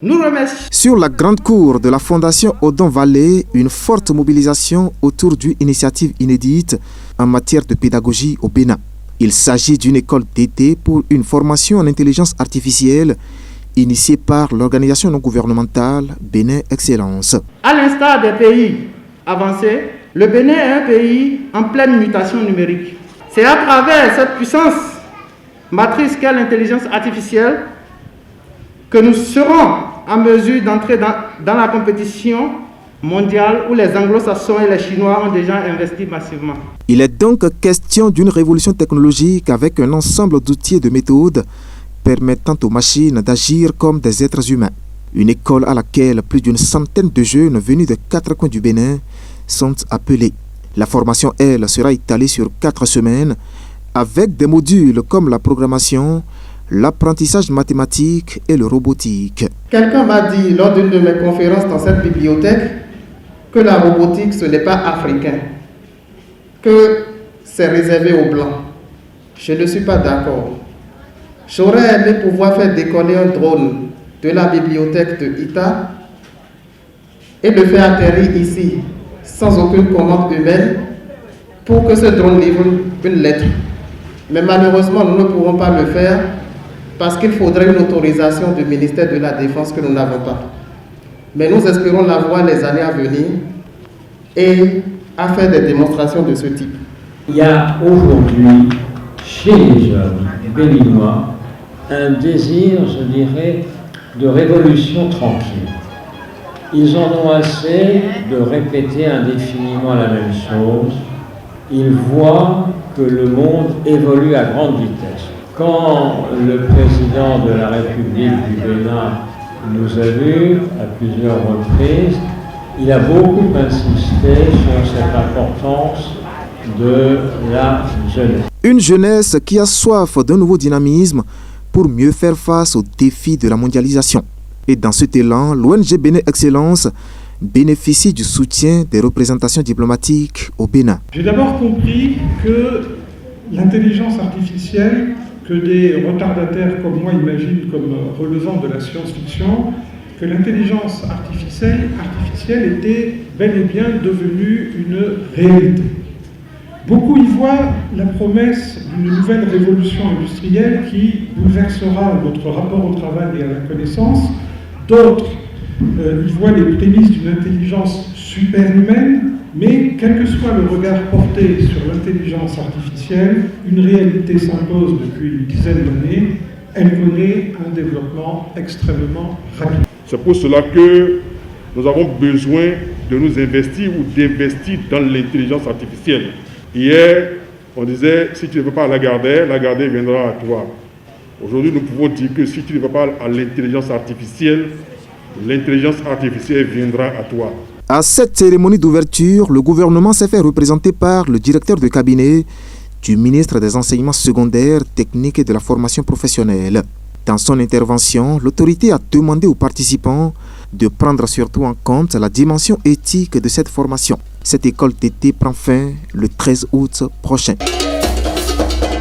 Nous remercions. Sur la grande cour de la Fondation Odon Vallée, une forte mobilisation autour d'une initiative inédite en matière de pédagogie au Bénin. Il s'agit d'une école d'été pour une formation en intelligence artificielle initiée par l'organisation non gouvernementale Bénin Excellence. À l'instar des pays avancés, le Bénin est un pays en pleine mutation numérique. C'est à travers cette puissance matrice qu'est l'intelligence artificielle que nous serons en mesure d'entrer dans la compétition mondiale où les anglo-saxons et les chinois ont déjà investi massivement. Il est donc question d'une révolution technologique avec un ensemble d'outils et de méthodes permettant aux machines d'agir comme des êtres humains. Une école à laquelle plus d'une centaine de jeunes venus de 4 coins du Bénin sont appelés. La formation, elle, sera étalée sur 4 semaines avec des modules comme la programmation, l'apprentissage mathématique et le robotique. Quelqu'un m'a dit lors d'une de mes conférences dans cette bibliothèque que la robotique, ce n'est pas africain, que c'est réservé aux Blancs. Je ne suis pas d'accord. J'aurais aimé pouvoir faire décoller un drone de la bibliothèque de Ita et le faire atterrir ici, sans aucune commande humaine, pour que ce drone livre une lettre. Mais malheureusement, nous ne pourrons pas le faire parce qu'il faudrait une autorisation du ministère de la Défense que nous n'avons pas. Mais nous espérons l'avoir les années à venir et à faire des démonstrations de ce type. Il y a aujourd'hui, chez les jeunes béninois, un désir, je dirais, de révolution tranquille. Ils en ont assez de répéter indéfiniment la même chose. Ils voient que le monde évolue à grande vitesse. Quand le président de la République du Bénin nous a vus à plusieurs reprises, il a beaucoup insisté sur cette importance de la jeunesse. Une jeunesse qui a soif d'un nouveau dynamisme pour mieux faire face aux défis de la mondialisation. Et dans cet élan, l'ONG Bénin Excellence bénéficie du soutien des représentations diplomatiques au Bénin. J'ai d'abord compris que l'intelligence artificielle, que des retardataires comme moi imaginent comme relevant de la science-fiction, que l'intelligence artificielle était bel et bien devenue une réalité. Beaucoup y voient la promesse d'une nouvelle révolution industrielle qui bouleversera notre rapport au travail et à la connaissance. D'autres y voient les prémices d'une intelligence superhumaine, mais quel que soit le regard porté sur l'intelligence artificielle, une réalité s'impose depuis une dizaine d'années. Elle connaît un développement extrêmement rapide. C'est pour cela que nous avons besoin de nous investir ou d'investir dans l'intelligence artificielle. Hier, on disait, si tu ne veux pas la garder viendra à toi. Aujourd'hui, nous pouvons dire que si tu ne veux pas à l'intelligence artificielle viendra à toi. À cette cérémonie d'ouverture, le gouvernement s'est fait représenter par le directeur de cabinet du ministre des Enseignements secondaires, techniques et de la formation professionnelle. Dans son intervention, l'autorité a demandé aux participants de prendre surtout en compte la dimension éthique de cette formation. Cette école d'été prend fin le 13 août prochain.